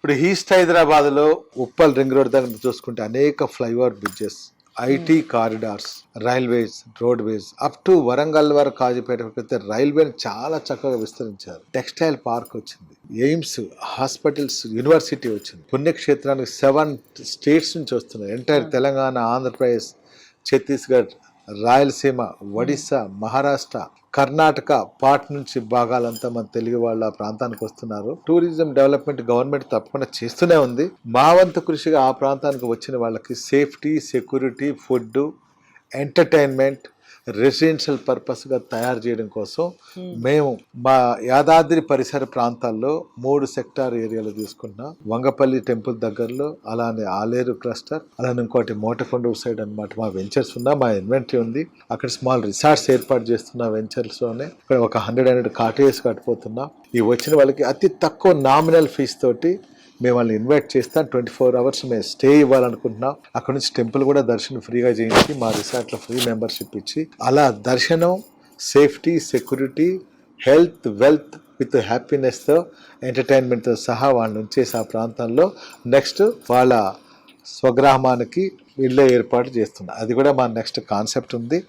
ఇప్పుడు ఈస్ట్ హైదరాబాద్ లో Uppal ring road దగ్గర చూసుకుంటే అనేక flyover bridges, IT corridors, railways, roadways up to Warangal వరకు కాజీపేట రైల్వేని చాలా చక్కగా విస్తరించారు. టెక్స్టైల్ పార్క్ వచ్చింది, ఎయిమ్స్, హాస్పిటల్స్, యూనివర్సిటీ వచ్చింది. పుణ్యక్షేత్రానికి 7 స్టేట్స్ నుంచి వస్తున్నాయి. ఎంటైర్ తెలంగాణ, ఆంధ్రప్రదేశ్, ఛత్తీస్గఢ్, రాయలసీమ, ఒడిస్సా, మహారాష్ట్ర, కర్ణాటక పార్ట్ నుంచి భాగాలంతా మన తెలుగు వాళ్ళు ఆ ప్రాంతానికి వస్తున్నారు. టూరిజం డెవలప్మెంట్ గవర్నమెంట్ తప్పకుండా చేస్తూనే ఉంది. మా వంతు కృషిగా ఆ ప్రాంతానికి వచ్చిన వాళ్ళకి safety, security, food, entertainment, residential పర్పస్గా తయారు చేయడం కోసం మేము మా యాదాద్రి పరిసర ప్రాంతాల్లో 3 సెక్టార్ ఏరియాలు తీసుకుంటున్నాం. వంగపల్లి టెంపుల్ దగ్గరలో, అలానే ఆలేరు క్లస్టర్, అలానే ఇంకోటి మోటకొండ సైడ్ అనమాట మా వెంచర్స్ ఉన్నా, మా ఇన్వెంటరీ ఉంది. అక్కడ స్మాల్ రిసార్ట్స్ ఏర్పాటు చేస్తున్న వెంచర్స్లోనే ఇక్కడ ఒక 100 కాటేజెస్ కట్టిపోతున్నాం. ఈ వచ్చిన వాళ్ళకి అతి తక్కువ నామినల్ ఫీజు తోటి మేము వాళ్ళని ఇన్వైట్ చేస్తాం. 24 hours మేము స్టే ఇవ్వాలనుకుంటున్నాం. అక్కడ నుంచి టెంపుల్ కూడా దర్శనం ఫ్రీగా చేయించి మా రిసార్ట్లో ఫ్రీ మెంబర్షిప్ ఇచ్చి అలా దర్శనం, safety, security, health, wealth with హ్యాపీనెస్తో, ఎంటర్టైన్మెంట్తో సహా వాళ్ళని ఉంచేసి ఆ ప్రాంతంలో నెక్స్ట్ వాళ్ళ స్వగ్రామానికి ఇళ్ళే ఏర్పాటు చేస్తున్నాం. అది కూడా మా నెక్స్ట్ కాన్సెప్ట్ ఉంది.